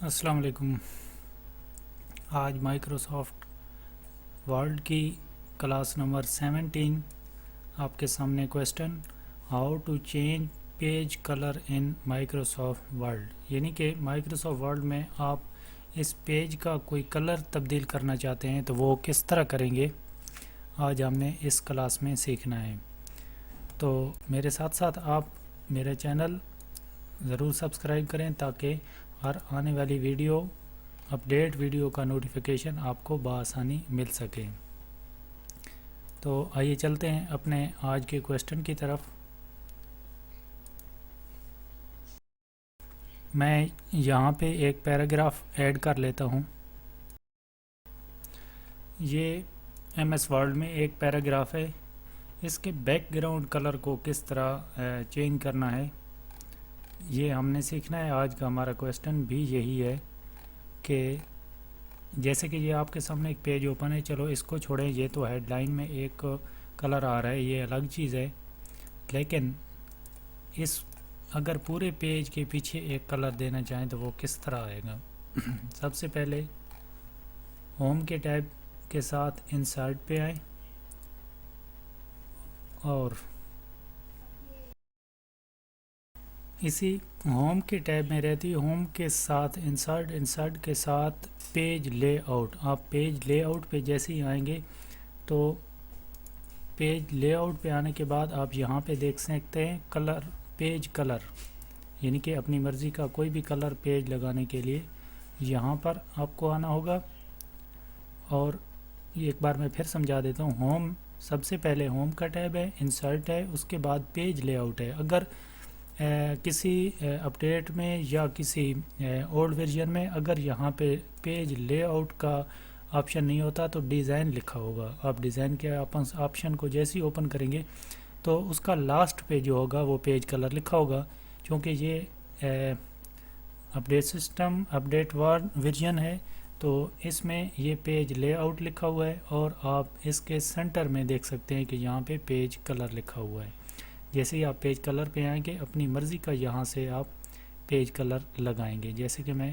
السلام علیکم۔ آج مائکروسافٹ ورڈ کی کلاس نمبر 17 آپ کے سامنے question how to change page colour in Microsoft Word, یعنی کہ مائکروسافٹ ورڈ میں آپ اس پیج کا کوئی کلر تبدیل کرنا چاہتے ہیں تو وہ کس طرح کریں گے، آج ہم نے اس کلاس میں سیکھنا ہے۔ تو میرے ساتھ ساتھ آپ میرا چینل ضرور سبسکرائب کریں تاکہ ہر آنے والی اپڈیٹ ویڈیو کا نوٹیفیکیشن آپ کو بآسانی مل سکے۔ تو آئیے چلتے ہیں اپنے آج کے کویسچن کی طرف۔ میں یہاں پہ ایک پیراگراف ایڈ کر لیتا ہوں۔ یہ ایم ایس ورڈ میں ایک پیراگراف ہے، اس کے بیک گراؤنڈ کلر کو کس طرح چینج کرنا ہے یہ ہم نے سیکھنا ہے۔ آج کا ہمارا کویسچن بھی یہی ہے کہ جیسے کہ یہ آپ کے سامنے ایک پیج اوپن ہے، چلو اس کو چھوڑیں، یہ تو ہیڈ لائن میں ایک کلر آ رہا ہے، یہ الگ چیز ہے، لیکن اگر پورے پیج کے پیچھے ایک کلر دینا چاہیں تو وہ کس طرح آئے گا۔ سب سے پہلے ہوم کے ٹیب کے ساتھ انسرٹ پہ آئیں اور اسی ہوم کے ٹیب میں رہتی ہوم کے ساتھ انسرٹ کے ساتھ پیج لے آؤٹ، آپ پیج لے آؤٹ پہ جیسے ہی آئیں گے تو پیج لے آؤٹ پہ آنے کے بعد آپ یہاں پہ دیکھ سکتے ہیں پیج کلر، یعنی کہ اپنی مرضی کا کوئی بھی کلر پیج لگانے کے لیے یہاں پر آپ کو آنا ہوگا۔ اور ایک بار میں پھر سمجھا دیتا ہوں، سب سے پہلے ہوم کا ٹیب ہے، انسرٹ ہے، اس کے بعد پیج لے آؤٹ ہے۔ اگر کسی اپڈیٹ میں یا کسی اولڈ ورژن میں اگر یہاں پہ پیج لے آؤٹ کا آپشن نہیں ہوتا تو ڈیزائن لکھا ہوگا، آپ ڈیزائن کے آپشن کو جیسے ہی اوپن کریں گے تو اس کا لاسٹ پہ جو ہوگا وہ پیج کلر لکھا ہوگا۔ چونکہ یہ اپڈیٹ ورژن ہے تو اس میں یہ پیج لے آؤٹ لکھا ہوا ہے، اور آپ اس کے سینٹر میں دیکھ سکتے ہیں کہ یہاں پہ پیج کلر لکھا ہوا ہے۔ جیسے ہی آپ پیج کلر پہ آئیں گے اپنی مرضی کا یہاں سے آپ پیج کلر لگائیں گے۔ جیسے کہ میں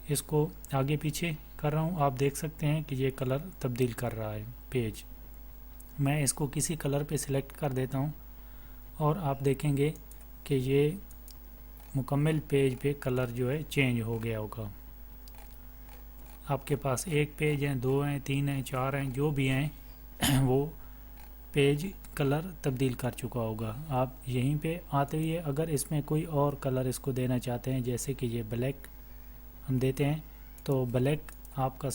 اس کو آگے پیچھے کر رہا ہوں، آپ دیکھ سکتے ہیں کہ یہ کلر تبدیل کر رہا ہے پیج۔ میں اس کو کسی کلر پہ سلیکٹ کر دیتا ہوں اور آپ دیکھیں گے کہ یہ مکمل پیج پہ کلر جو ہے چینج ہو گیا ہوگا۔ آپ کے پاس ایک پیج ہیں، 2 ہیں، 3 ہیں، 4 ہیں، جو بھی ہیں وہ پیج کلر تبدیل کر چکا ہوگا۔ آپ یہیں پہ آتے ہوئے اگر اس میں کوئی اور کلر اس کو دینا چاہتے ہیں، جیسے کہ یہ بلیک ہم دیتے ہیں تو بلیک آپ کا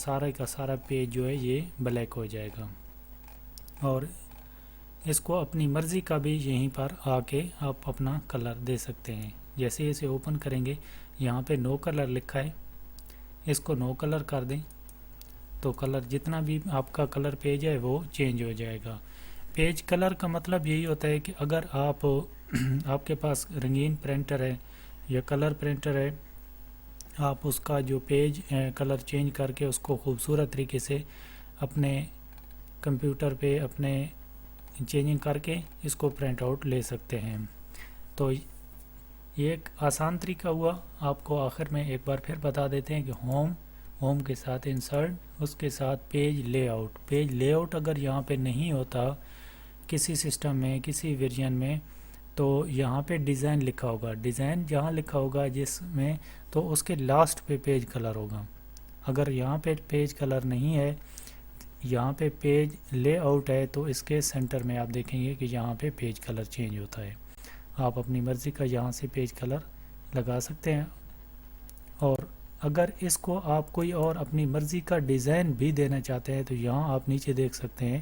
سارا پیج جو ہے یہ بلیک ہو جائے گا۔ اور اس کو اپنی مرضی کا بھی یہیں پر آ کے آپ اپنا کلر دے سکتے ہیں۔ جیسے اسے اوپن کریں گے یہاں پہ نو کلر لکھا ہے، اس کو نو کلر کر دیں تو کلر جتنا بھی آپ کا کلر پیج ہے وہ چینج ہو جائے گا۔ پیج کلر کا مطلب یہی ہوتا ہے کہ اگر آپ کے پاس رنگین پرنٹر ہے یا کلر پرنٹر ہے، آپ اس کا جو پیج کلر چینج کر کے اس کو خوبصورت طریقے سے اپنے کمپیوٹر پہ اپنے چینجنگ کر کے اس کو پرنٹ آؤٹ لے سکتے ہیں۔ تو یہ ایک آسان طریقہ ہوا، آپ کو آخر میں ایک بار پھر بتا دیتے ہیں کہ ہوم کے ساتھ انسرٹ، اس کے ساتھ پیج لے آؤٹ اگر یہاں پہ نہیں ہوتا کسی سسٹم میں کسی ورژن میں تو یہاں پہ ڈیزائن لکھا ہوگا، ڈیزائن جہاں لکھا ہوگا جس میں تو اس کے لاسٹ پہ پیج کلر ہوگا۔ اگر یہاں پہ پیج کلر نہیں ہے، یہاں پہ پیج لے آؤٹ ہے تو اس کے سینٹر میں آپ دیکھیں گے کہ یہاں پہ پیج کلر چینج ہوتا ہے۔ آپ اپنی مرضی کا یہاں سے پیج کلر لگا سکتے ہیں، اور اگر اس کو آپ کوئی اور اپنی مرضی کا ڈیزائن بھی دینا چاہتے ہیں تو یہاں آپ نیچے دیکھ سکتے ہیں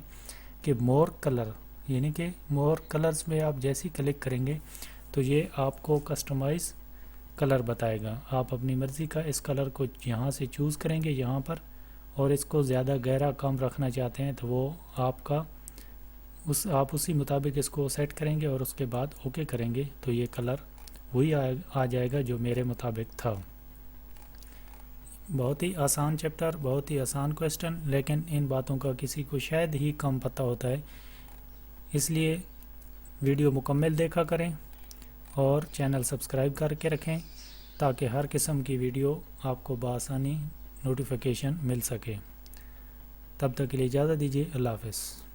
کہ مور کلر، یعنی کہ مور کلرز میں آپ جیسی کلک کریں گے تو یہ آپ کو کسٹمائز کلر بتائے گا۔ آپ اپنی مرضی کا اس کلر کو یہاں سے چوز کریں گے یہاں پر، اور اس کو زیادہ گہرا کم رکھنا چاہتے ہیں تو وہ آپ اسی مطابق اس کو سیٹ کریں گے اور اس کے بعد اوکے کریں گے تو یہ کلر وہی آ جائے گا جو میرے مطابق تھا۔ بہت ہی آسان چیپٹر، بہت ہی آسان کویسچن، لیکن ان باتوں کا کسی کو شاید ہی کم پتہ ہوتا ہے، اس لیے ویڈیو مکمل دیکھا کریں اور چینل سبسکرائب کر کے رکھیں تاکہ ہر قسم کی ویڈیو آپ کو بآسانی نوٹیفیکیشن مل سکے۔ تب تک کے لیے اجازت دیجیے، اللہ حافظ۔